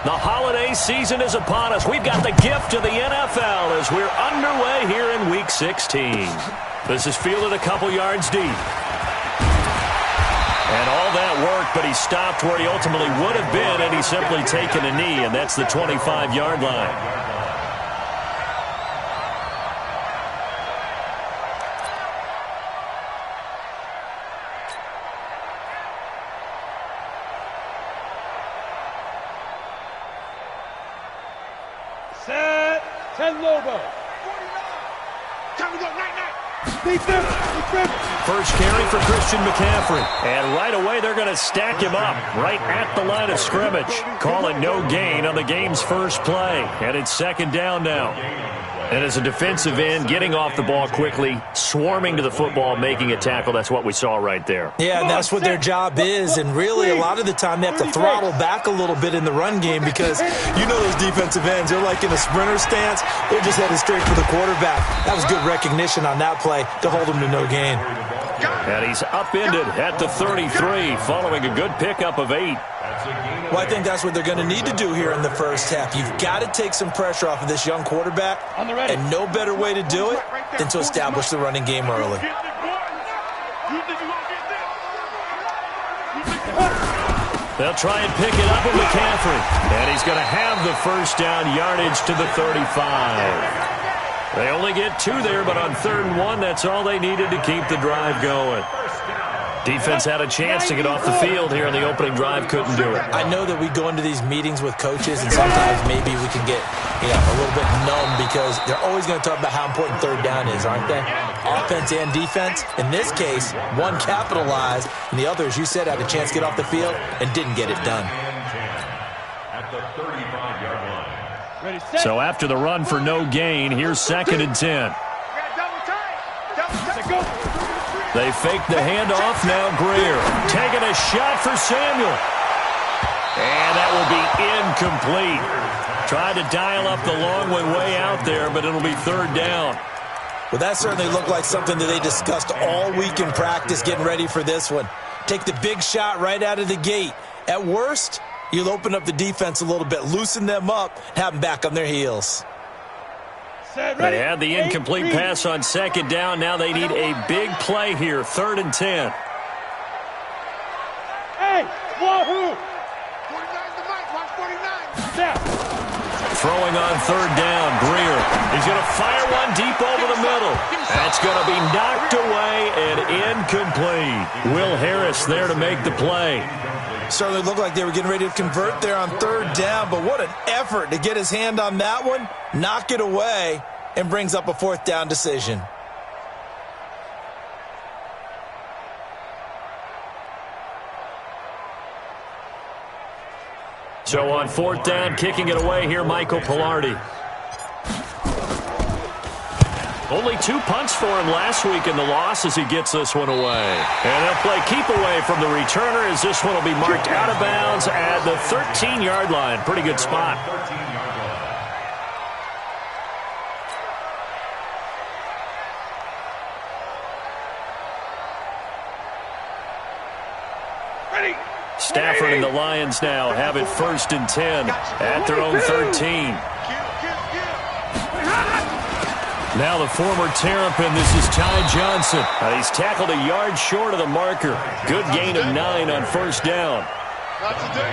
The holiday season is upon us. We've got the gift of the NFL as we're underway here in Week 16. This is fielded a couple yards deep. And all that work, but he stopped where he ultimately would have been, and he's simply taken a knee, and that's the 25-yard line. Set, 10 Lobo. Time to go, night. First carry for Christian McCaffrey. And right away, they're going to stack him up right at the line of scrimmage. Calling no gain on the game's first play. And it's second down now. And as a defensive end, getting off the ball quickly, swarming to the football, making a tackle, that's what we saw right there. Yeah, and that's what their job is. And really, a lot of the time, they have to throttle back a little bit in the run game because you know those defensive ends, they're like in a sprinter stance. They're just headed straight for the quarterback. That was good recognition on that play to hold him to no gain. And he's upended at the 33, following a good pickup of 8. Well, I think that's what they're going to need to do here in the first half. You've got to take some pressure off of this young quarterback, and no better way to do it than to establish the running game early. They'll try and pick it up with McCaffrey, and he's going to have the first down yardage to the 35. They only get 2 there, but on 3rd and 1, that's all they needed to keep the drive going. Defense had a chance to get off the field here in the opening drive, couldn't do it. I know that we go into these meetings with coaches, and sometimes maybe we can get a little bit numb because they're always going to talk about how important 3rd down is, aren't they? Offense and defense. In this case, one capitalized, and the other, as you said, had a chance to get off the field and didn't get it done. So after the run for no gain, here's 2nd and 10. They fake the handoff. Now Greer taking a shot for Samuel. And that will be incomplete. Tried to dial up the long one way out there, but it'll be 3rd down. Well, that certainly looked like something that they discussed all week in practice getting ready for this one. Take the big shot right out of the gate. At worst, you'll open up the defense a little bit, loosen them up, have them back on their heels. They had the incomplete pass on 2nd down. Now they need a big play here, 3rd and 10. Hey, wahoo! 49's the mic, watch 49. Step. Throwing on 3rd down, Greer. He's going to fire one deep over the middle. That's going to be knocked away and incomplete. Will Harris there to make the play. Certainly looked like they were getting ready to convert there on 3rd down, but what an effort to get his hand on that one, knock it away, and brings up a 4th down decision. So on 4th down, kicking it away here, Michael Pilardi. Only 2 punts for him last week in the loss as he gets this one away. And they'll play keep away from the returner as this one will be marked out of bounds at the 13-yard line. Pretty good spot. Stafford and the Lions now have it 1st and 10 at their own 13. Now the former Terrapin, this is Ty Johnson. He's tackled a yard short of the marker. Good gain of 9 on 1st down.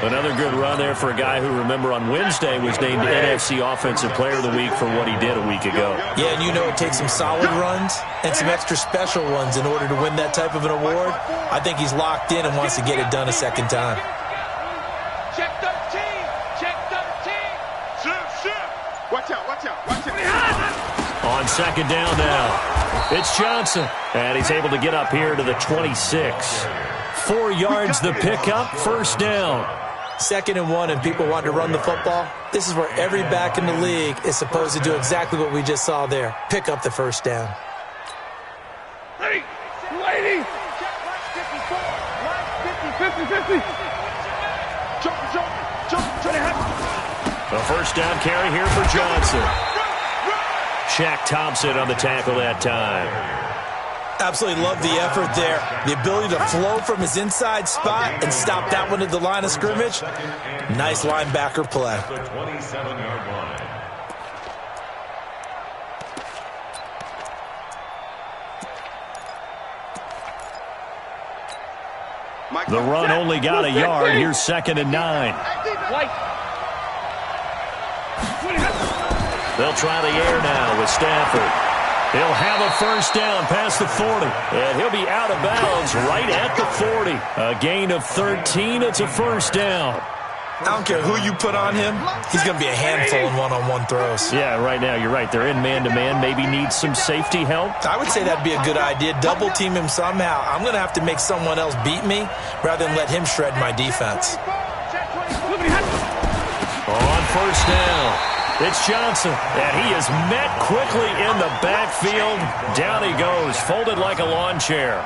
Another good run there for a guy who, remember, on Wednesday was named NFC Offensive Player of the Week for what he did a week ago. Yeah, and you know it takes some solid runs and some extra special ones in order to win that type of an award. I think he's locked in and wants to get it done a second time. Check 13. Check 13. Shift. Watch out. On 2nd down now, it's Johnson. And he's able to get up here to the 26. 4 yards the pickup, 1st down. 2nd and 1 and people want to run the football. This is where every back in the league is supposed to do exactly what we just saw there. Pick up the 1st down. Ready. 50. The 1st down carry here for Johnson. Shaq Thompson on the tackle that time. Absolutely love the effort there. The ability to flow from his inside spot and stop that one at the line of scrimmage. Nice linebacker play. The 27-yard line. The run only got a yard. Here's 2nd and 9. They'll try the air now with Stafford. He'll have a first down past the 40. And he'll be out of bounds right at the 40. A gain of 13. It's a first down. I don't care who you put on him. He's going to be a handful in one-on-one throws. Yeah, right now, you're right. They're in man-to-man. Maybe need some safety help. I would say that'd be a good idea. Double team him somehow. I'm going to have to make someone else beat me rather than let him shred my defense. On first down, it's Johnson. And he is met quickly in the backfield. Down he goes, folded like a lawn chair.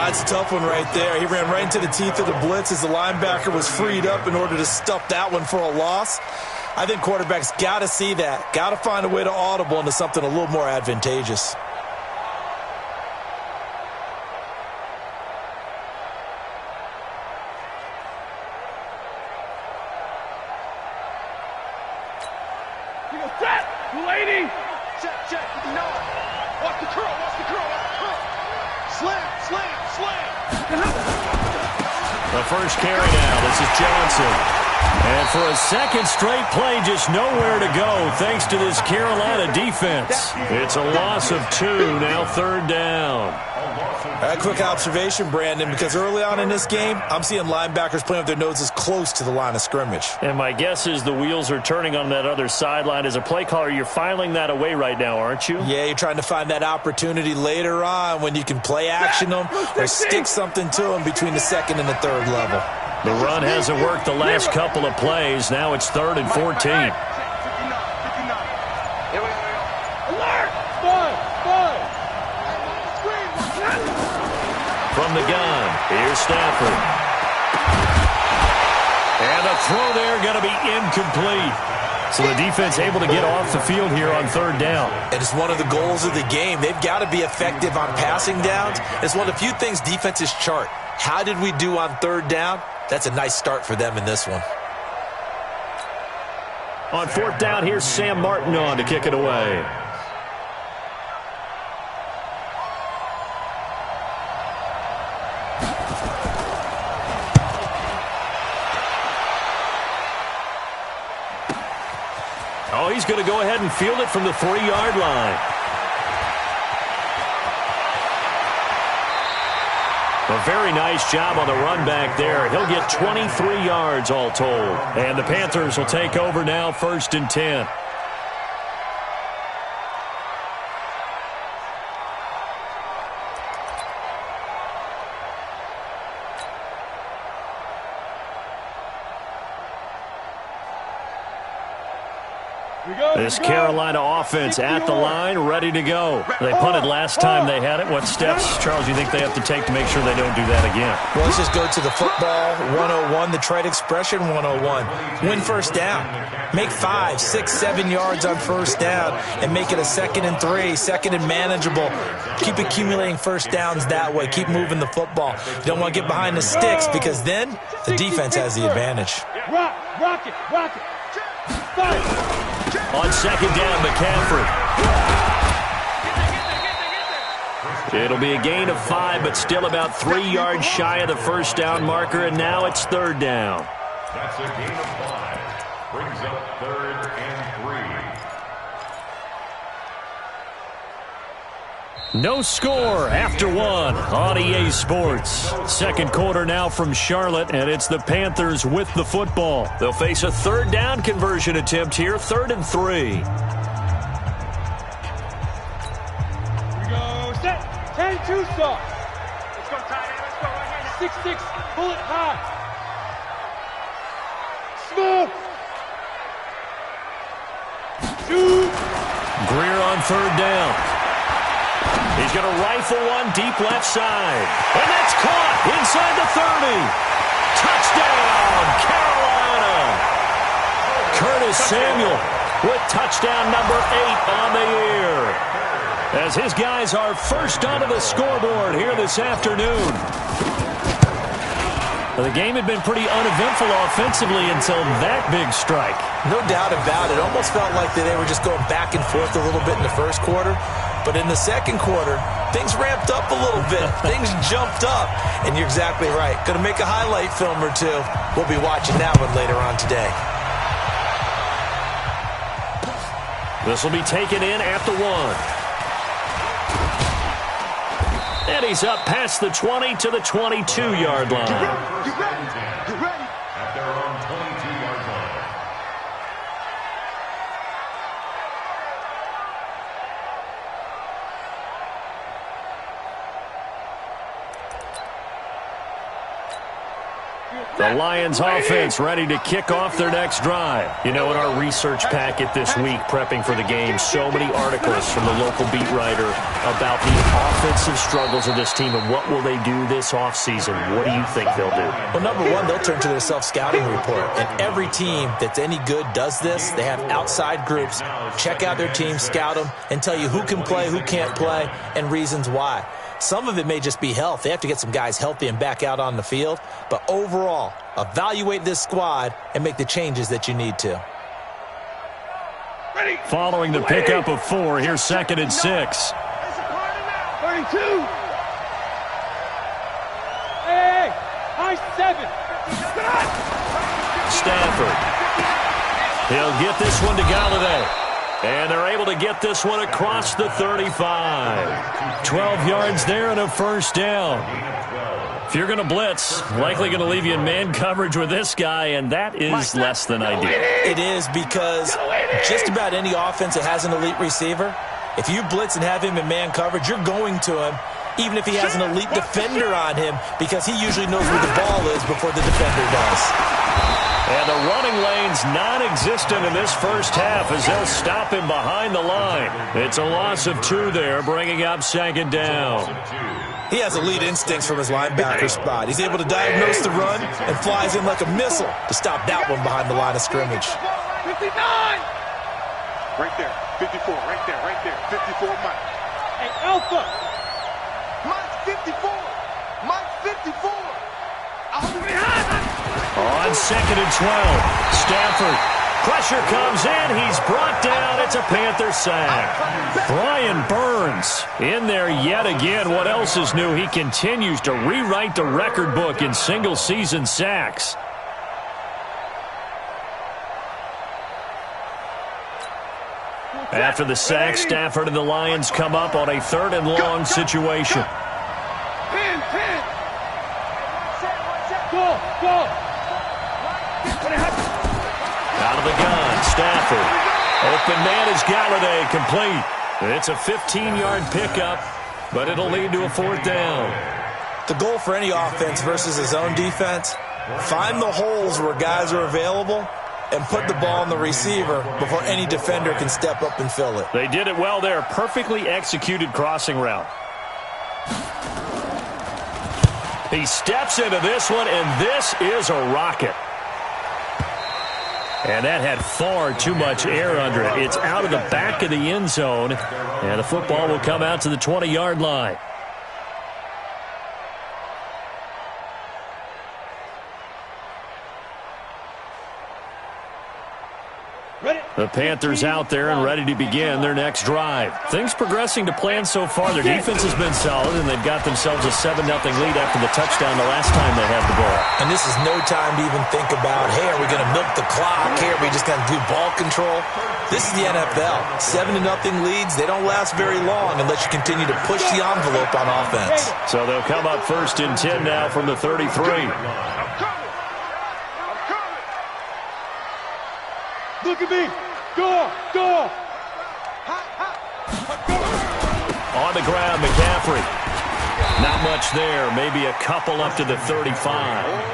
It's a tough one right there. He ran right into the teeth of the blitz as the linebacker was freed up in order to stuff that one for a loss. I think quarterbacks got to see that. Got to find a way to audible into something a little more advantageous. Lady! Check. No. Watch the curl. Slam. The first carry now. This is Johnson. And for a second straight play, just nowhere to go thanks to this Carolina defense. It's a loss of 2, now 3rd down. A quick observation, Brandon, because early on in this game, I'm seeing linebackers playing with their noses close to the line of scrimmage. And my guess is the wheels are turning on that other sideline. As a play caller, you're filing that away right now, aren't you? Yeah, you're trying to find that opportunity later on when you can play action them or stick something to them between the 2nd and the 3rd level. The run hasn't worked the last couple of plays. Now it's 3rd and 14. From the gun, here's Stafford. And a throw there going to be incomplete. So the defense able to get off the field here on 3rd down. And it's one of the goals of the game. They've got to be effective on passing downs. It's one of the few things defenses chart. How did we do on 3rd down? That's a nice start for them in this one. On 4th down, here's Sam Martin on to kick it away. Oh, he's going to go ahead and field it from the 3-yard line. A very nice job on the run back there. He'll get 23 yards all told. And the Panthers will take over now, 1st and 10. This Carolina offense at the line, ready to go. They punted last time they had it. What steps, Charles, do you think they have to take to make sure they don't do that again? Well, let's just go to the football 101, the trade expression 101. Win first down. Make 5, 6, 7 yards on first down and make it a 2nd and 3, 2nd and manageable. Keep accumulating first downs that way. Keep moving the football. You don't want to get behind the sticks because then the defense has the advantage. Rock it. Fight. On 2nd down, McCaffrey. It'll be a gain of 5, but still about 3 yards shy of the first down marker, and now it's 3rd down. That's a gain of 5. Brings up 3rd and 3. No score after 1 on EA Sports. 2nd quarter now from Charlotte, and it's the Panthers with the football. They'll face a 3rd down conversion attempt here, 3rd and 3. We go set. 10-2 stop. Let's go, Tyler. Let's go right here. 6-6. Pull it high. Smooth. Shoot. Greer on 3rd down. He's going to rifle one deep left side. And that's caught inside the 30. Touchdown, Carolina. Curtis Samuel with touchdown number 8 on the year. As his guys are first onto the scoreboard here this afternoon. The game had been pretty uneventful offensively until that big strike. No doubt about it. It almost felt like they were just going back and forth a little bit in the first quarter. But in the second quarter, things ramped up a little bit. Things jumped up. And you're exactly right. Going to make a highlight film or two. We'll be watching that one later on today. This will be taken in at the 1. And he's up past the 20 to the 22-yard line. Get ready. At their own 22-yard line. The Lions offense ready to kick off their next drive. You know, in our research packet this week, prepping for the game, so many articles from the local beat writer about the offensive struggles of this team and what will they do this offseason. What do you think they'll do? Well, number one, they'll turn to their self-scouting report. And every team that's any good does this. They have outside groups. Check out their team, scout them, and tell you who can play, who can't play, and reasons why. Some of it may just be health. They have to get some guys healthy and back out on the field. But overall, evaluate this squad and make the changes that you need to. Following the pickup of 4, here's 2nd and 6. 32. Hey, high 7. Stafford. He'll get this one to Galladay. And they're able to get this one across the 35. 12 yards there and a first down. If you're going to blitz, likely going to leave you in man coverage with this guy, and that is less than ideal. It is, because just about any offense that has an elite receiver, if you blitz and have him in man coverage, you're going to him, even if he has an elite defender on him, because he usually knows where the ball is before the defender does. And the running lane's non-existent in this first half as they'll stop him behind the line. It's a loss of 2 there, bringing up 2nd down. He has elite instincts from his linebacker spot. He's able to diagnose the run and flies in like a missile to stop that one behind the line of scrimmage. 59! Right there. 54. Right there. 54, Mike. Hey, Alpha! Mike's 54! Mike's 54! On 2nd and 12, Stafford. Pressure comes in. He's brought down. It's a Panther sack. Brian Burns in there yet again. What else is new? He continues to rewrite the record book in single-season sacks. After the sack, Stafford and the Lions come up on a 3rd and long situation. 10. Go. Out of the gun, Stafford. Open man is Galladay, complete. It's a 15-yard pickup, but it'll lead to a 4th down. The goal for any offense versus his own defense, find the holes where guys are available and put the ball on the receiver before any defender can step up and fill it. They did it well there. Perfectly executed crossing route. He steps into this one, and this is a rocket. And that had far too much air under it. It's out of the back of the end zone, and the football will come out to the 20-yard line. The Panthers out there and ready to begin their next drive. Things progressing to plan so far. Their defense has been solid, and they've got themselves a 7-0 lead after the touchdown the last time they had the ball. And this is no time to even think about, hey, are we going to milk the clock? Hey, are we just going to do ball control? This is the NFL. 7-0 leads, they don't last very long unless you continue to push the envelope on offense. So they'll come up 1st and 10 now from the 33. Look at me. Go. On the ground, McCaffrey. Not much there. Maybe a couple up to the 35.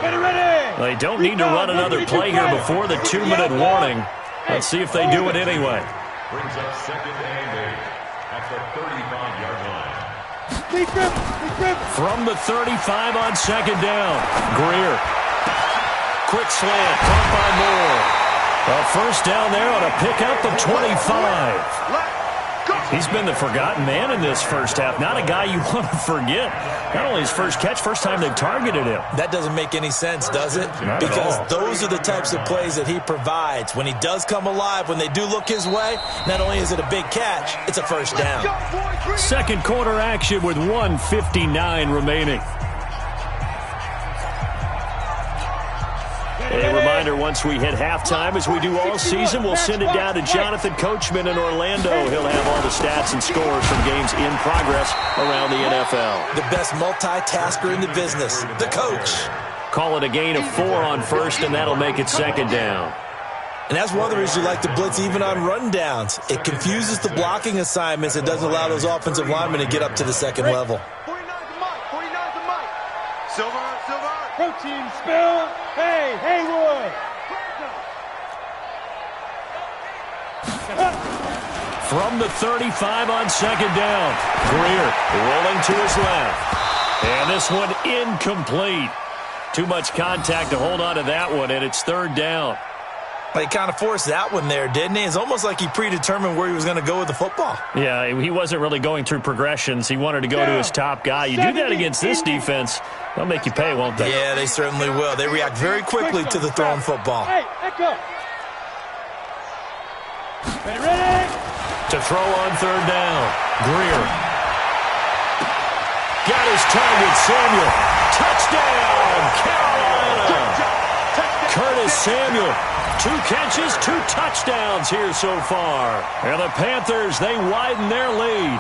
Ready. They don't need to run another play here before the 2-minute warning. Let's see if they do it anyway. Brings up 2nd and 8 at the 35-yard line. From the 35 on 2nd down. Greer. Quick slant. Caught by Moore. A first down there on a pickup of 25. He's been the forgotten man in this first half. Not a guy you want to forget. Not only his first catch, first time they've targeted him. That doesn't make any sense, does it? Not because at all. Those are the types of plays that he provides. When he does come alive, when they do look his way, not only is it a big catch, it's a first down. Second quarter action with 1:59 remaining. A reminder, once we hit halftime, as we do all season, we'll send it down to Jonathan Coachman in Orlando. He'll have all the stats and scores from games in progress around the NFL. The best multitasker in the business, the coach. Call it a gain of 4 on first, and that'll make it second down. And that's one of the reasons you like to blitz even on rundowns. It confuses the blocking assignments. It doesn't allow those offensive linemen to get up to the second level. 49's the mic. 49's the mic. Silver. Protein spill. Hey, Haywood. From the 35 on second down. Greer rolling to his left. And this one incomplete. Too much contact to hold on to that one, and it's third down. He kind of forced that one there, didn't he? It's almost like he predetermined where he was going to go with the football. Yeah, he wasn't really going through progressions. He wanted to go to his top guy. You do that against this defense, they'll make you pay, won't they? Yeah, they certainly will. They react very quickly to the thrown football. Hey, echo. Ready? To throw on third down. Greer. Got his target, Samuel. Touchdown, Carolina. Curtis Samuel. 2 catches, 2 touchdowns here so far. And the Panthers, they widen their lead.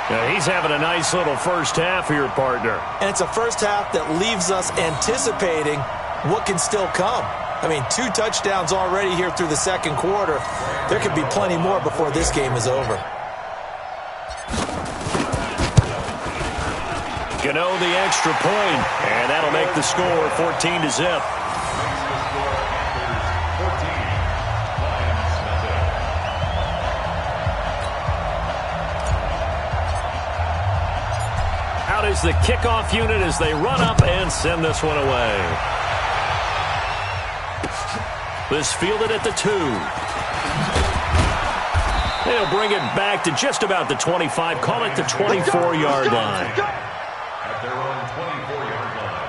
Yeah, he's having a nice little first half here, partner. And it's a first half that leaves us anticipating what can still come. I mean, 2 touchdowns already here through the second quarter. There could be plenty more before this game is over. Gano the extra point, and that'll make the score 14-0. Out is the kickoff unit as they run up and send this one away. This fielded at the 2. They'll bring it back to just about the 25. Call it the 24-yard line. At their own 24-yard line.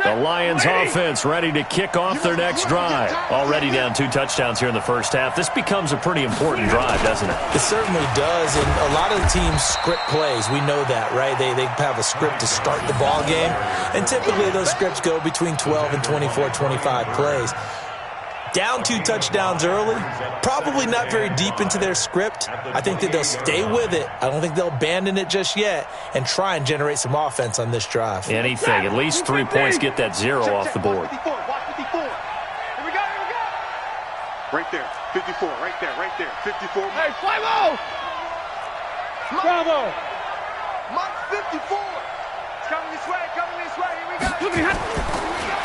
The Lions offense ready to kick off their next drive. Already down 2 touchdowns here in the first half. This becomes a pretty important drive, doesn't it? It certainly does, and a lot of the teams script plays. We know that, right? They have a script to start the ball game, and typically those scripts go between 12 and 24, 25 plays. Down 2 touchdowns early, probably not very deep into their script. I think that they'll stay with it. I don't think they'll abandon it just yet and try and generate some offense on this drive. Anything. At least 3 points, get that 0 off the board. Watch 54. Here we go. Right there. 54. Right there. 54. Hey, Flymo! Bravo! Mike 54. It's coming this way. Here we go.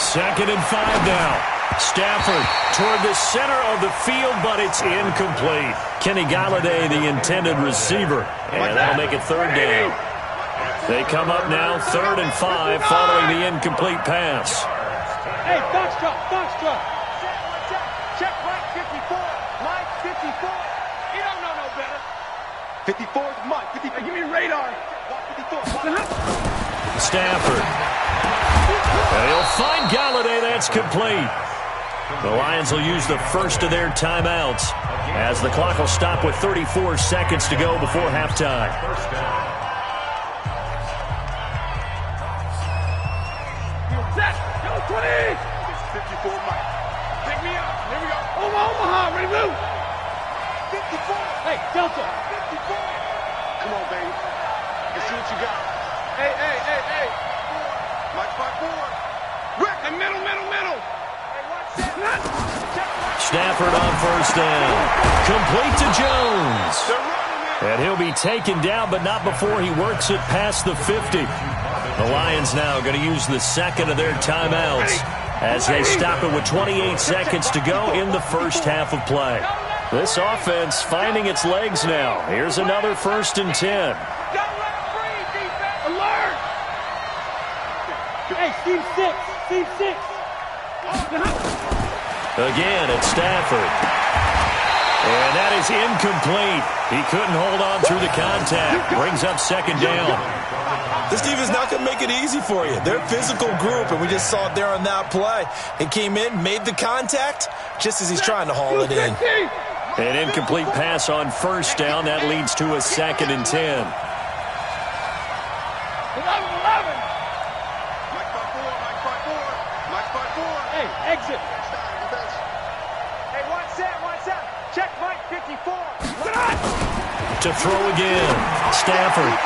Second and 5 now. Stafford toward the center of the field, but it's incomplete. Kenny Galladay, the intended receiver, and that'll make it third down. They come up now, 3rd and 5, following the incomplete pass. Hey, Foxtrot. Check right 54. Mike 54. He don't know no better. 54 is Mike. 54. Hey, give me radar. Watch 54. Stafford. And he'll find Galladay. That's complete. The Lions will use the first of their timeouts as the clock will stop with 34 seconds to go before halftime. First down. Set. Go 20. 54 Mike. Pick me up. Here we go. Omaha. Ready to move. 54. Hey, Delta. 54. Come on, baby. Let's see what you got. Hey. Mike 5-4. Rick, and middle. Stafford on first down. Complete to Jones. And he'll be taken down, but not before he works it past the 50. The Lions now going to use the second of their timeouts as they stop it with 28 seconds to go in the first half of play. This offense finding its legs now. Here's another 1st and 10. Alert! Hey, Steve 6. Steve 6. Again, it's Stafford. And that is incomplete. He couldn't hold on through the contact. Brings up 2nd down. This defense is not going to make it easy for you. They're a physical group, and we just saw it there on that play. He came in, made the contact, just as he's trying to haul it in. An incomplete pass on 1st down. That leads to a 2nd and 10. 11. Hey, exit. Hey, one set. Check Mike 54. To throw again. Stafford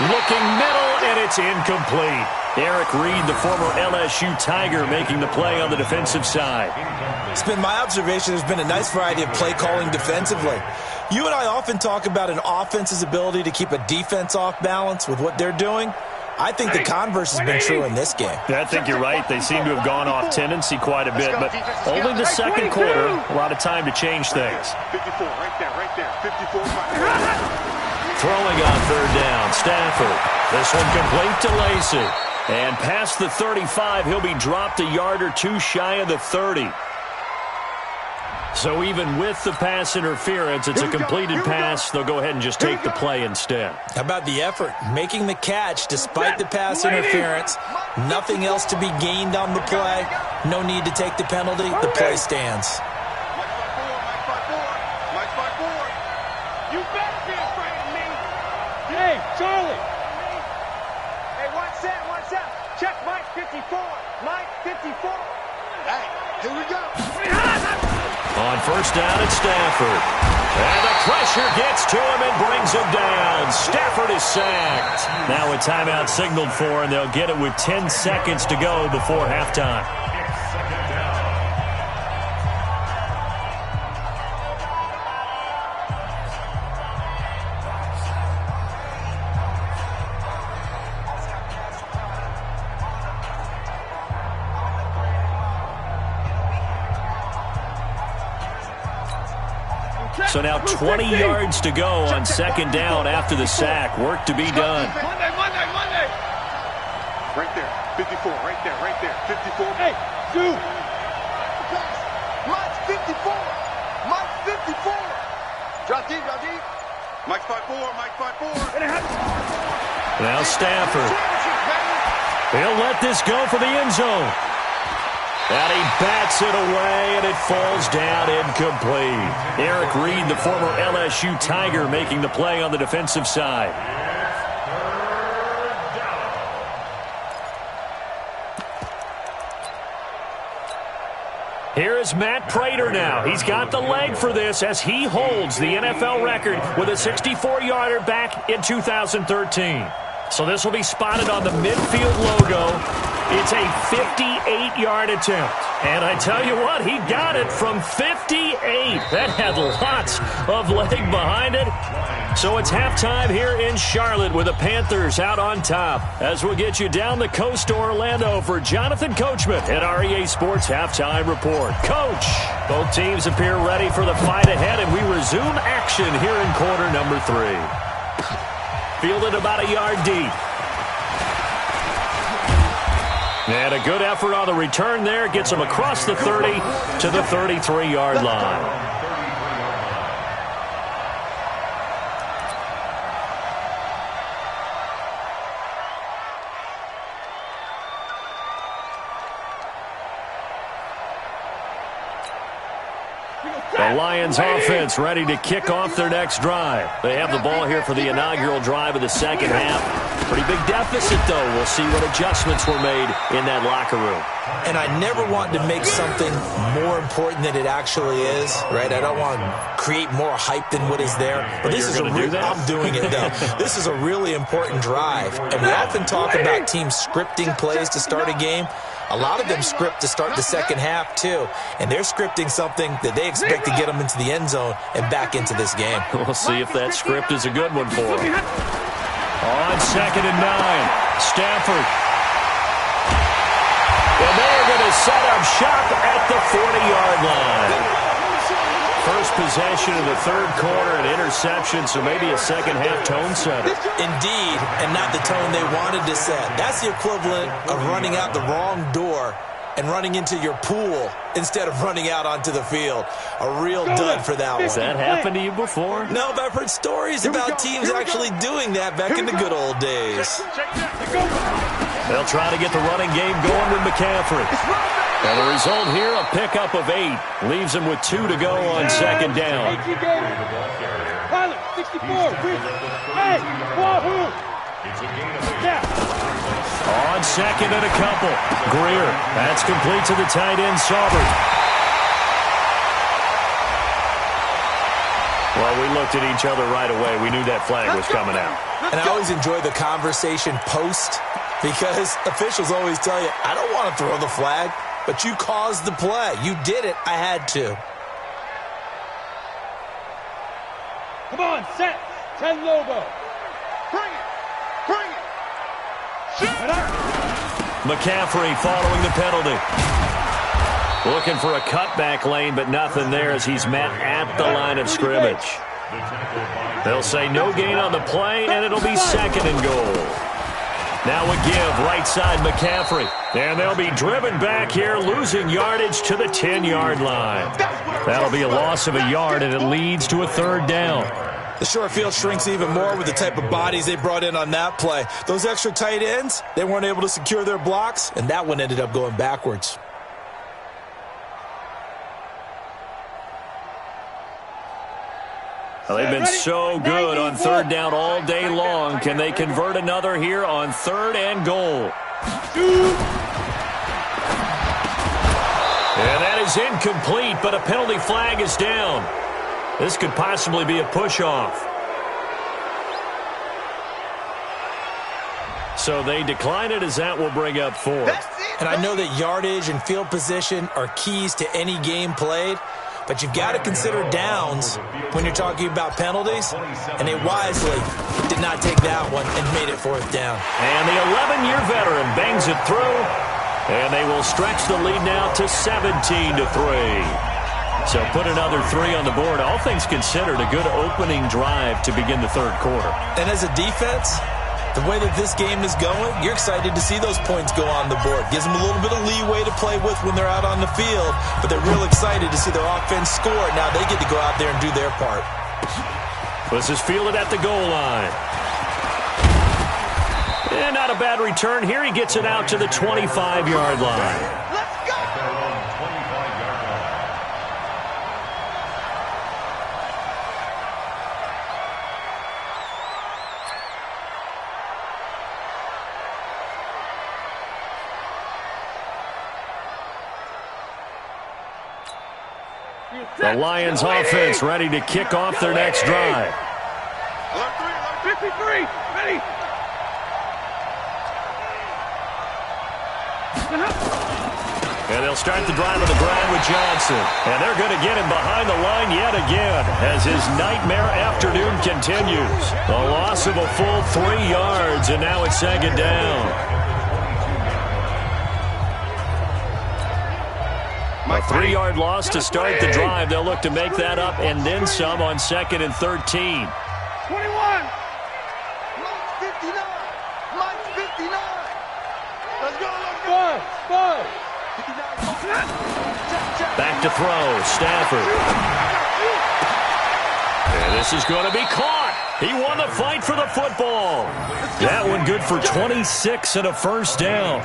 looking middle, and it's incomplete. Eric Reed, the former LSU Tiger, making the play on the defensive side. It's been my observation there's been a nice variety of play calling defensively. You and I often talk about an offense's ability to keep a defense off balance with what they're doing. I think the converse has been true in this game. I think you're right. They seem to have gone off tendency quite a bit, but only the second quarter. A lot of time to change things. 54, right there. 54. Throwing on 3rd down, Stafford. This one complete to Lacy. And past the 35, he'll be dropped a yard or 2 shy of the 30. So even with the pass interference, it's a completed pass. They'll go ahead and just take the play instead. How about the effort? Making the catch despite the pass interference. Nothing else to be gained on the play. No need to take the penalty. The play stands. You better be afraid of me. Hey, Charlie. Hey, one set. Check Mike 54. Mike 54. Hey, here we go. On 1st down, it's Stafford. And the pressure gets to him and brings him down. Stafford is sacked. Now a timeout signaled for, and they'll get it with 10 seconds to go before halftime. So now 20 yards to go on 2nd down after the sack. Work to be done. Monday. Right there. 54. Right there. 54. Hey, dude. Mike's 54. Mike's 54. Drop deep. Mike's 5-4. Now Stafford. He'll let this go for the end zone. And he bats it away, and it falls down incomplete. Eric Reed, the former LSU Tiger, making the play on the defensive side. Here is Matt Prater now. He's got the leg for this as he holds the NFL record with a 64-yarder back in 2013. So this will be spotted on the midfield logo. It's a 58-yard attempt. And I tell you what, he got it from 58. That had lots of leg behind it. So it's halftime here in Charlotte with the Panthers out on top. As we'll get you down the coast to Orlando for Jonathan Coachman at REA Sports Halftime Report. Coach, both teams appear ready for the fight ahead, and we resume action here in quarter number 3. Fielded about a yard deep. And a good effort on the return there. Gets him across the 30 to the 33-yard line. The Lions offense ready to kick off their next drive. They have the ball here for the inaugural drive of the second half. Pretty big deficit, though. We'll see what adjustments were made in that locker room. And I never want to make something more important than it actually is, right? I don't want to create more hype than what is there. But this is I'm doing it, though. This is a really important drive. And we often talk about teams scripting plays to start a game. A lot of them script to start the second half, too. And they're scripting something that they expect to get them into the end zone and back into this game. We'll see if that script is a good one for them. On 2nd and 9, Stafford. And they're going to set up shop at the 40-yard line. First possession of the third quarter, an interception, so maybe a second-half tone setter. Indeed, and not the tone they wanted to set. That's the equivalent of running out the wrong door and running into your pool instead of running out onto the field. A real dud for that one. Has that happened to you before? No, but I've heard stories about teams actually doing that back in the good old days. They'll try to get the running game going with McCaffrey. And the result here, a pickup of 8. Leaves him with 2 to go on 2nd down. 64. Hey, Wahoo! On 2nd and a couple. Greer. That's complete to the tight end, Saubert. Well, we looked at each other right away. We knew that flag was coming out. And I always enjoy the conversation post because officials always tell you, I don't want to throw the flag, but you caused the play. You did it. I had to. Come on, set. 10 Lobo. Bring it. Bring it. McCaffrey following the penalty. Looking for a cutback lane, but nothing there as he's met at the line of scrimmage. They'll say no gain on the play, and it'll be 2nd and goal. Now a give, right side McCaffrey. And they'll be driven back here, losing yardage to the 10-yard line. That'll be a loss of a yard, and it leads to a 3rd down. The short field shrinks even more with the type of bodies they brought in on that play. Those extra tight ends, they weren't able to secure their blocks, and that one ended up going backwards. Well, they've been so good on 3rd down all day long. Can they convert another here on 3rd and goal? And that is incomplete, but a penalty flag is down. This could possibly be a push-off. So they decline it as that will bring up 4th. And I know that yardage and field position are keys to any game played, but you've got to consider downs when you're talking about penalties, and they wisely did not take that one and made it 4th down. And the 11-year veteran bangs it through, and they will stretch the lead now to 17-3. So put another 3 on the board. All things considered, a good opening drive to begin the 3rd quarter. And as a defense, the way that this game is going, you're excited to see those points go on the board. Gives them a little bit of leeway to play with when they're out on the field, but they're real excited to see their offense score. Now they get to go out there and do their part. This is fielded at the goal line. And not a bad return here. He gets it out to the 25-yard line. The Lions offense ready to kick off their next drive. 53, ready. And they'll start the drive on the ground with Johnson. And they're going to get him behind the line yet again as his nightmare afternoon continues. A loss of a full 3 yards, and now it's 2nd down. A 3-yard loss to start the drive. They'll look to make that up and then some on 2nd and 13. 21. Mike's 59. Mike's 59. Let's go. Five. Back to throw. Stafford. And this is going to be caught. He won the fight for the football. That one good for 26 and a 1st down.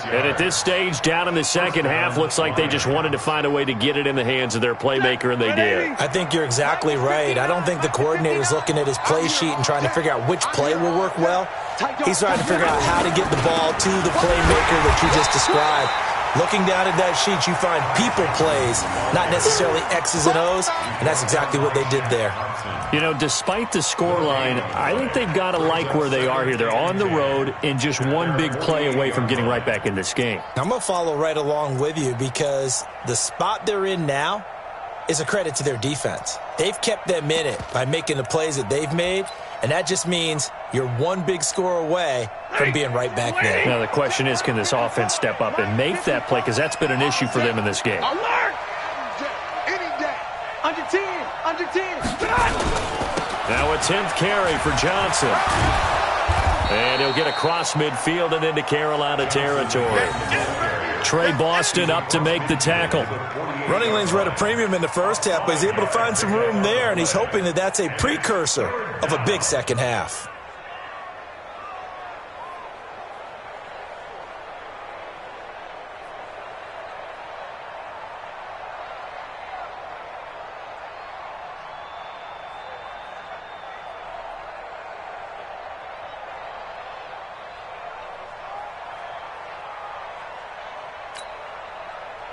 And at this stage, down in the second half, looks like they just wanted to find a way to get it in the hands of their playmaker, and they did. I think you're exactly right. I don't think the coordinator's looking at his play sheet and trying to figure out which play will work well. He's trying to figure out how to get the ball to the playmaker that you just described. Looking down at that sheet, you find people plays, not necessarily X's and O's, and that's exactly what they did there. You know, despite the scoreline, I think they've got to like where they are here. They're on the road and just one big play away from getting right back in this game. I'm going to follow right along with you because the spot they're in now is a credit to their defense. They've kept them in it by making the plays that they've made, and that just means you're one big score away from being right back there. Now the question is, can this offense step up and make that play? Because that's been an issue for them in this game. Alert! Any day. Under 10. Under 10. Now a 10th carry for Johnson. And he'll get across midfield and into Carolina territory. Trey Boston up to make the tackle. Running lanes were at a premium in the first half, but he's able to find some room there, and he's hoping that that's a precursor of a big second half.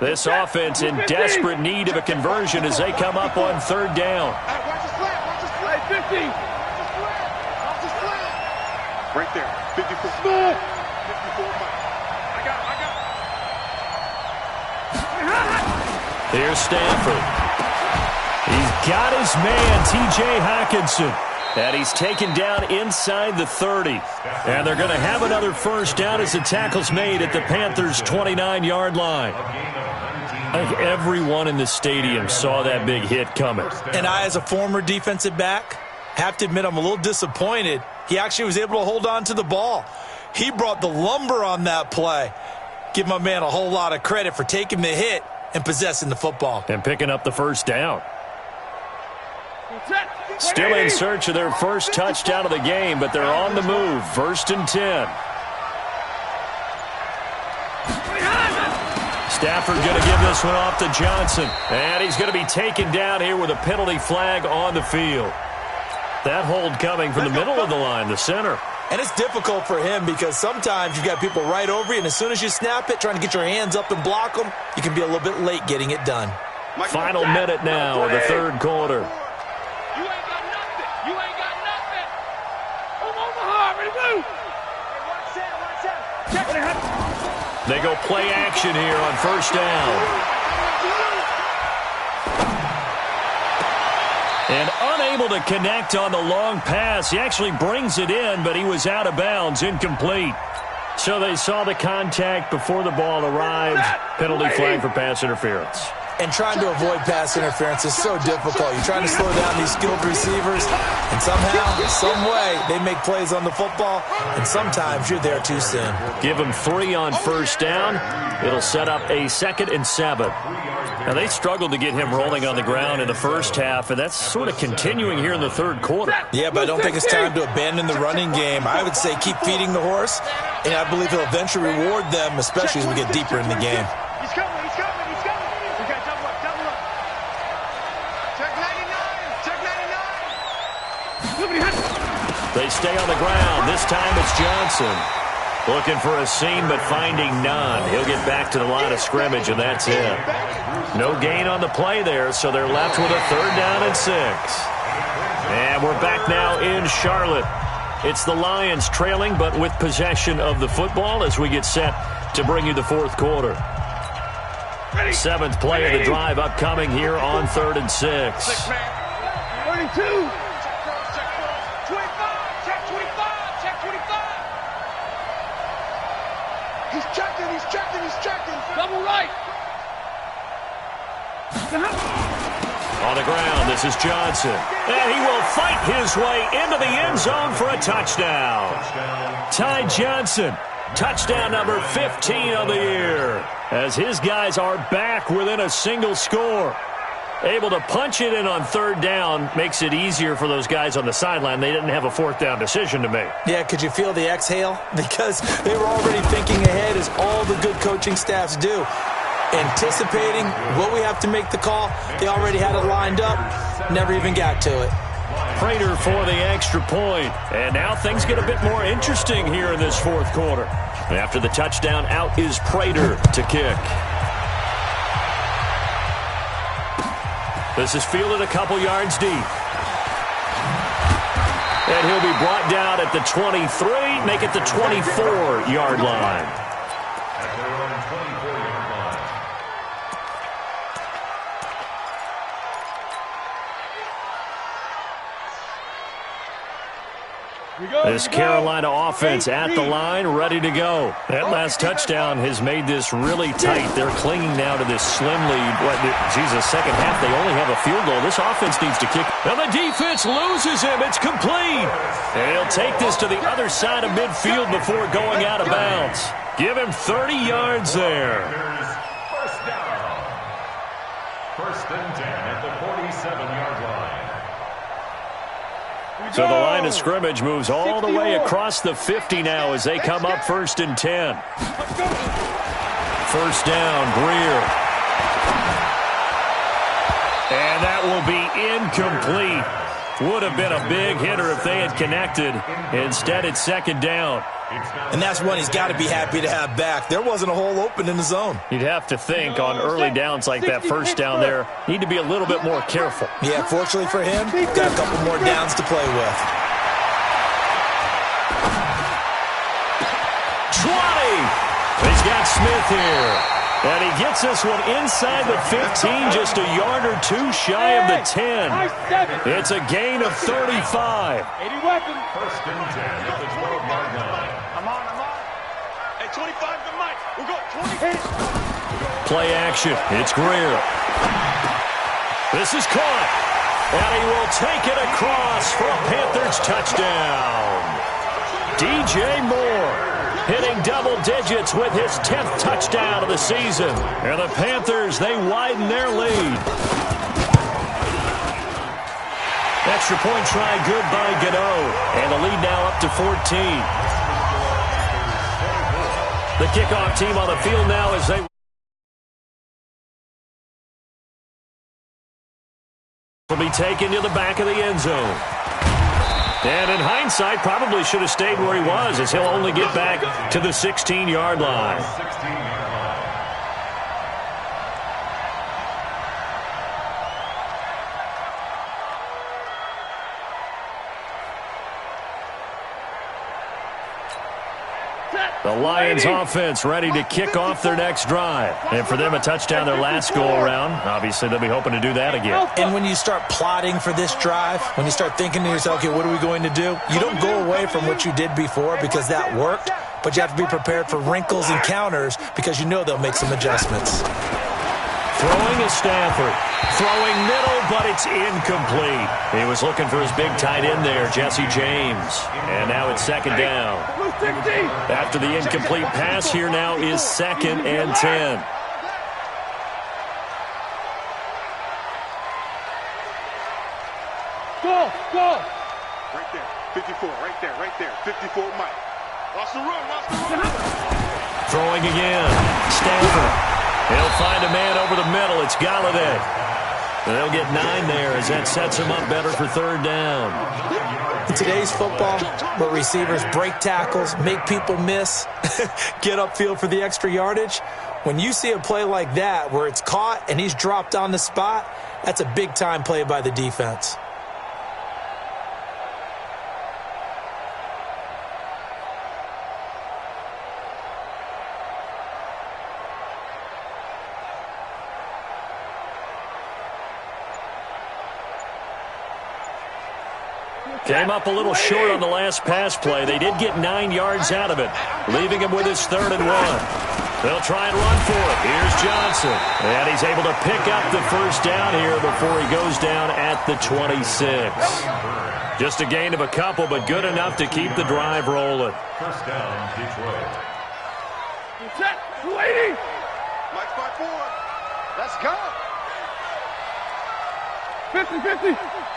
This offense in desperate need of a conversion as they come up on third down. Hey, watch the slant. Watch the slant. 50. Watch the slant. Right there. 54. 54. I got. Here's Stanford. He's got his man, T.J. Hawkinson. And he's taken down inside the 30. And they're going to have another first down as the tackle's made at the Panthers' 29-yard line. I think everyone in the stadium saw that big hit coming. And I, as a former defensive back, have to admit I'm a little disappointed. He actually was able to hold on to the ball. He brought the lumber on that play. Give my man a whole lot of credit for taking the hit and possessing the football. And picking up the first down. Still in search of their first touchdown of the game, but they're on the move. 1st and 10. Stafford going to give this one off to Johnson. And he's going to be taken down here with a penalty flag on the field. That hold coming from the middle of the line, the center. And it's difficult for him because sometimes you've got people right over you, and as soon as you snap it, trying to get your hands up and block them, you can be a little bit late getting it done. Final minute now of the third quarter. They go play action here on first down. And unable to connect on the long pass. He actually brings it in, but he was out of bounds, incomplete. So they saw the contact before the ball arrived. Penalty flag for pass interference. And trying to avoid pass interference is so difficult. You're trying to slow down these skilled receivers, and somehow, some way, they make plays on the football, and sometimes you're there too soon. Give them 3 on first down. It'll set up a 2nd and 7. Now, they struggled to get him rolling on the ground in the first half, and that's sort of continuing here in the third quarter. Yeah, but I don't think it's time to abandon the running game. I would say keep feeding the horse, and I believe he'll eventually reward them, especially as we get deeper in the game. He's coming. We got double up. Check 99. They stay on the ground. This time it's Johnson. Looking for a seam, but finding none. He'll get back to the line of scrimmage, and that's it. No gain on the play there, so they're left with a 3rd down and 6. And we're back now in Charlotte. It's the Lions trailing, but with possession of the football as we get set to bring you the fourth quarter. 7th play of the drive upcoming here on 3rd and 6. 32. He's checking. Double right. On the ground, this is Johnson. And he will fight his way into the end zone for a touchdown. Ty Johnson, touchdown number 15 of the year. As his guys are back within a single score. Able to punch it in on 3rd down makes it easier for those guys on the sideline. They didn't have a 4th down decision to make. Yeah, could you feel the exhale? Because they were already thinking ahead, as all the good coaching staffs do. Anticipating what we have to make the call. They already had it lined up. Never even got to it. Prater for the extra point. And now things get a bit more interesting here in this fourth quarter. After the touchdown, out is Prater to kick. This is fielded a couple yards deep. And he'll be brought down at the 23, make it the 24-yard line. This Carolina offense at the line, ready to go. That last touchdown has made this really tight. They're clinging now to this slim lead. Second half, they only have a field goal. This offense needs to kick. And the defense loses him. It's complete. And he'll take this to the other side of midfield before going out of bounds. Give him 30 yards there. First down. First and 10 at the 47-yard line. So the line of scrimmage moves all the way across the 50 now as they come up first and 10. First down, Greer. And that will be incomplete. Would have been a big hitter if they had connected. Instead, it's second down. And that's one he's got to be happy to have back. There wasn't a hole open in the zone. You'd have to think on early downs like that first down there, need to be a little bit more careful. Yeah, fortunately for him, got a couple more downs to play with. 20! He's got Smith here. And he gets this one inside the 15, just a yard or two shy of the 10. It's a gain of 35. 80 weapons. First and 10 at the 12-yard line. I'm on. Hey, 25 to Mike. We'll go 20. Play action. It's Greer. This is caught. And he will take it across for a Panthers touchdown. DJ Moore hitting double digits with his 10th touchdown of the season. And the Panthers, they widen their lead. Extra point try good by Gano. And the lead now up to 14. The kickoff team on the field now as they will be taken to the back of the end zone. And in hindsight, probably should have stayed where he was as he'll only get back to the 16-yard line. 16-yard line. The Lions offense ready to kick off their next drive. And for them, a touchdown their last go-around. Obviously, they'll be hoping to do that again. And when you start plotting for this drive, when you start thinking to yourself, okay, what are we going to do? You don't go away from what you did before because that worked, but you have to be prepared for wrinkles and counters because you know they'll make some adjustments. Throwing is Stafford. Throwing middle, but it's incomplete. He was looking for his big tight end there, Jesse James. And now it's second down. After the incomplete pass, here now is second and 10. Go! Right there. 54, right there. 54, Mike. Watch the run. Throwing again. Stafford. He'll find a man over the middle. It's Galladay. And they'll get 9 there as that sets him up better for third down. In today's football, where receivers break tackles, make people miss, get upfield for the extra yardage, when you see a play like that where it's caught and he's dropped on the spot, that's a big-time play by the defense. Came up a little short on the last pass play. They did get 9 yards out of it, leaving him with his 3rd and 1. They'll try and run for it. Here's Johnson. And he's able to pick up the first down here before he goes down at the 26. Just a gain of a couple, but good enough to keep the drive rolling. First down, Detroit. Set. 280. Mike's by 4. Let's go. 50-50.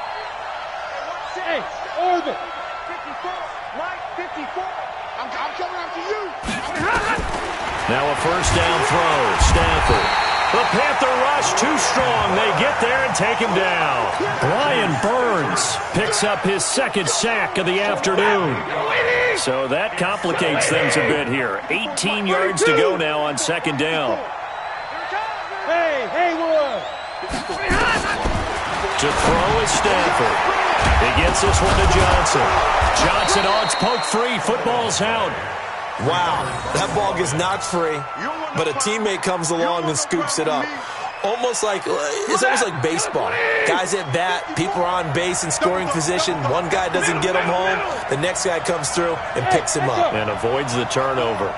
Hey, Orbit. 54. Mike, 54. I'm coming up to you. Now a first down throw. Stafford. The Panther rush too strong. They get there and take him down. Brian Burns picks up his second sack of the afternoon. So that complicates things a bit here. 18 yards to go now on second down. Hey, Haywood! To throw is Stafford. He gets this one to Johnson. Johnson, it's poked free. Football's out. Wow, that ball gets knocked free, but a teammate comes along and scoops it up. It's almost like baseball. Guys at bat, people are on base in scoring position. One guy doesn't get him home. The next guy comes through and picks him up. And avoids the turnover.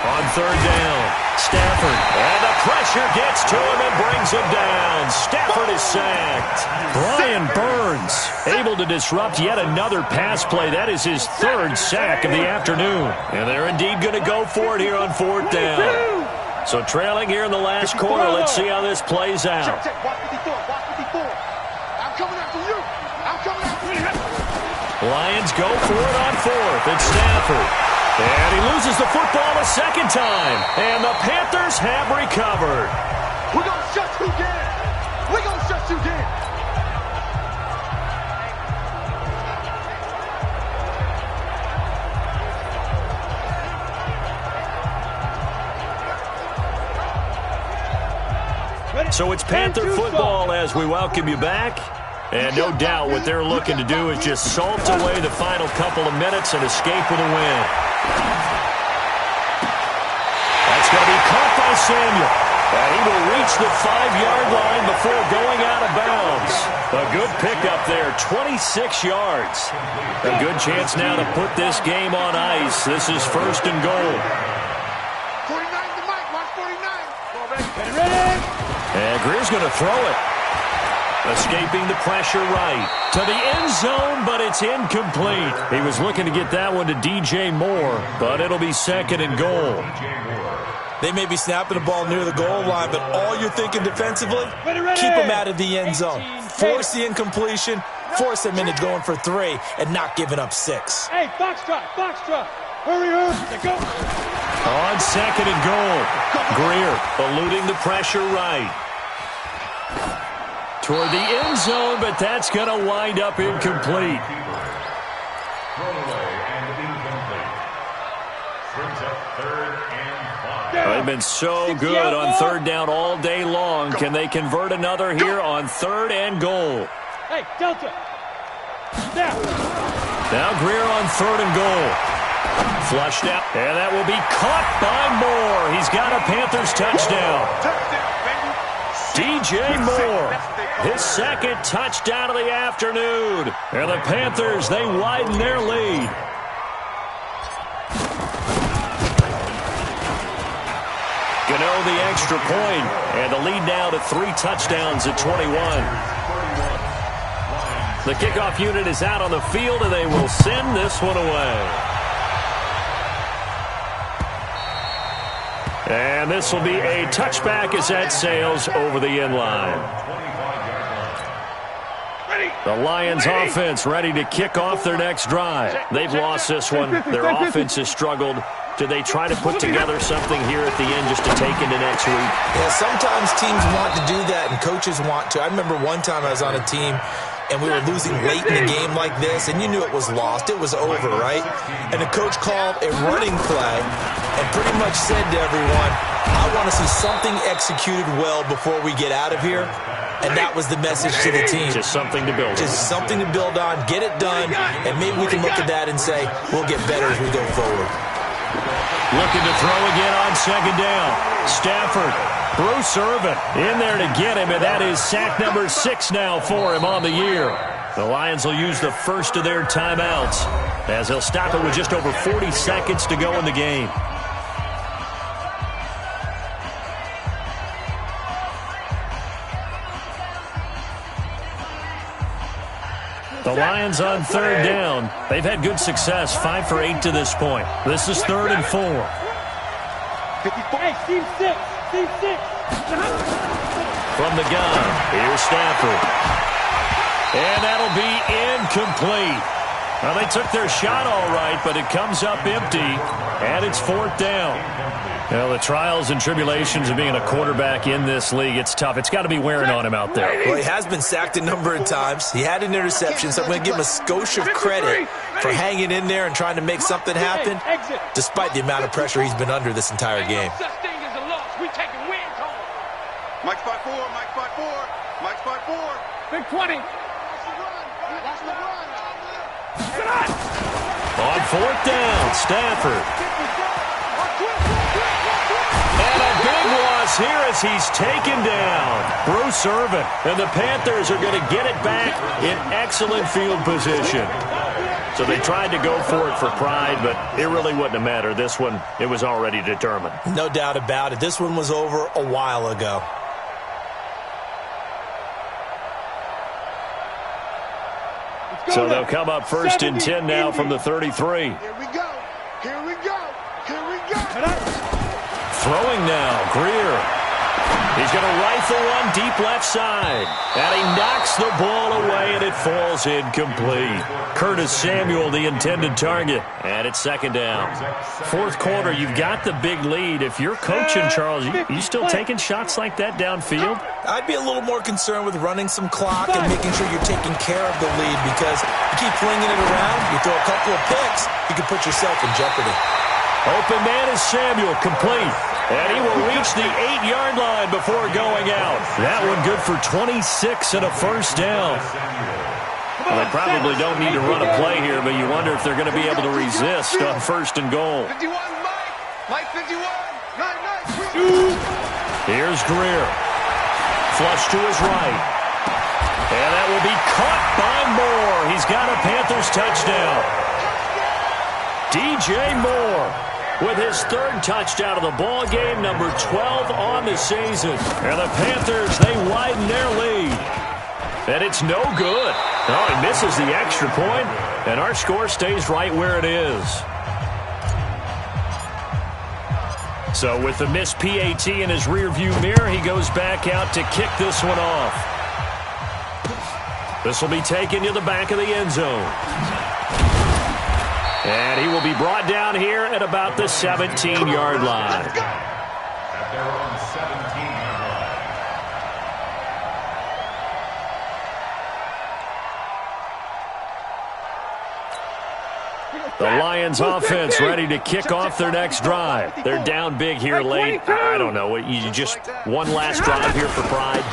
On third down, Stafford. And the pressure gets to him and brings him down. Stafford is sacked. Brian Burns able to disrupt yet another pass play. That is his third sack of the afternoon. And they're indeed going to go for it here on fourth down. So trailing here in the last quarter. Let's see how this plays out. I'm coming after you. I'm coming after you. Lions go for it on fourth. It's Stafford. And he loses the football a second time. And the Panthers have recovered. We're going to shut you down. We're going to shut you down. So it's Panther football as we welcome you back. And no doubt what they're looking to do is just salt away the final couple of minutes and escape with a win. That's going to be caught by Samuel. And he will reach the 5-yard line before going out of bounds. A good pickup there, 26 yards. A good chance now to put this game on ice. This is first and goal. 49 to Mike. Watch 49. Go, baby. Ready? And Greer's going to throw it. Escaping the pressure right to the end zone, but it's incomplete. He was looking to get that one to DJ Moore, but it'll be second and goal. They may be snapping the ball near the goal line, but all you're thinking defensively, keep them out of the end zone. Force the incompletion, force them into going for 3, and not giving up 6. Hey, box drop. Hurry, they go. On second and goal, Greer eluding the pressure right. Toward the end zone, but that's going to wind up incomplete. They've been so good on third down all day long. Can they convert another here on third and goal? Hey, Delta. Now Greer on third and goal. Flushed out, and that will be caught by Moore. He's got a Panthers touchdown. DJ Moore, his second touchdown of the afternoon. And the Panthers, they widen their lead. Gano the extra point, and the lead now to 3 touchdowns at 21. The kickoff unit is out on the field, and they will send this one away. And this will be a touchback as that sails over the end line. The Lions offense ready to kick off their next drive. They've lost this one. Their offense has struggled. Do they try to put together something here at the end just to take into next week? Yeah, sometimes teams want to do that and coaches want to. I remember one time I was on a team and we were losing late in the game like this, and you knew it was lost. It was over, right? And the coach called a running play and pretty much said to everyone, I want to see something executed well before we get out of here. And that was the message to the team. Just something to build on. Just something to build on, get it done, and maybe we can look at that and say, we'll get better as we go forward. Looking to throw again on second down. Stafford, Bruce Irvin in there to get him, and that is sack number 6 now for him on the year. The Lions will use the first of their timeouts as they'll stop it with just over 40 seconds to go in the game. The Lions on third down. They've had good success, 5 for 8 to this point. This is 3rd and 4. Hey, Steve 6. From the gun, here's Stafford. And that'll be incomplete. Well, they took their shot all right, but it comes up empty, and it's 4th down. Well, the trials and tribulations of being a quarterback in this league, it's tough. It's got to be wearing on him out there. Well, he has been sacked a number of times. He had an interception, so I'm going to give him a skosh of credit for hanging in there and trying to make something happen, despite the amount of pressure he's been under this entire game. Mike's 5-4, Mike's 5-4, Mike's 5-4. Big 20. On fourth down, Stafford. And a big loss here as he's taken down. Bruce Irvin. And the Panthers are going to get it back in excellent field position. So they tried to go for it for pride, but it really wouldn't have mattered. This one, it was already determined. No doubt about it. This one was over a while ago. So they'll come up first and 10 now from the 33. Here we go. Here we go. Here we go. Throwing now, Greer. He's going to rifle one deep left side. And he knocks the ball away, and it falls incomplete. Curtis Samuel, the intended target. And it's second down. Fourth quarter, you've got the big lead. If you're coaching, Charles, you still taking shots like that downfield? I'd be a little more concerned with running some clock and making sure you're taking care of the lead, because you keep flinging it around, you throw a couple of picks, you can put yourself in jeopardy. Open man is Samuel, complete. And he will reach the 8-yard line before going out. That one good for 26 and a first down. Well, they probably don't need to run a play here, but you wonder if they're going to be able to resist on first and goal. 51, Mike 51. Here's Greer. Flush to his right. And that will be caught by Moore. He's got a Panthers touchdown. DJ Moore with his third touchdown of the ball game, number 12 on the season. And the Panthers, they widen their lead. And it's no good. Oh, he misses the extra point, and our score stays right where it is. So with the missed PAT in his rearview mirror, he goes back out to kick this one off. This will be taken to the back of the end zone. And he will be brought down here at about the 17-yard line. At their own 17-yard line. The Lions offense ready to kick off their next drive. They're down big here late. I don't know. You just one last drive here for pride.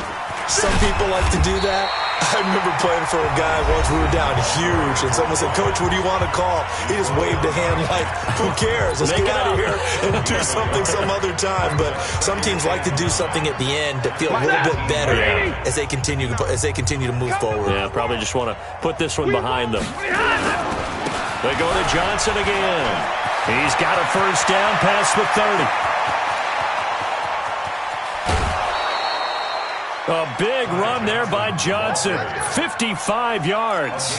Some people like to do that. I remember playing for a guy once. We were down huge, and someone said, "Coach, what do you want to call?" He just waved a hand like, "Who cares? Let's get out of here and do something some other time." But some teams like to do something at the end to feel a little bit better as they continue to move forward. Yeah, probably just want to put this one behind them. They go to Johnson again. He's got a first down past the 30. A big run there by Johnson. 55 yards.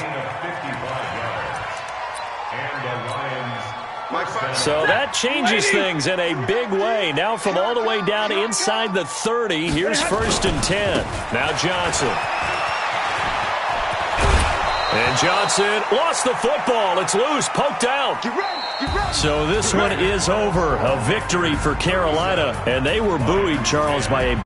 So that changes things in a big way. Now from all the way down inside the 30, here's first and 10. Now Johnson. And Johnson lost the football. It's loose, poked out. So this one is over. A victory for Carolina, and they were buoyed, Charles, by a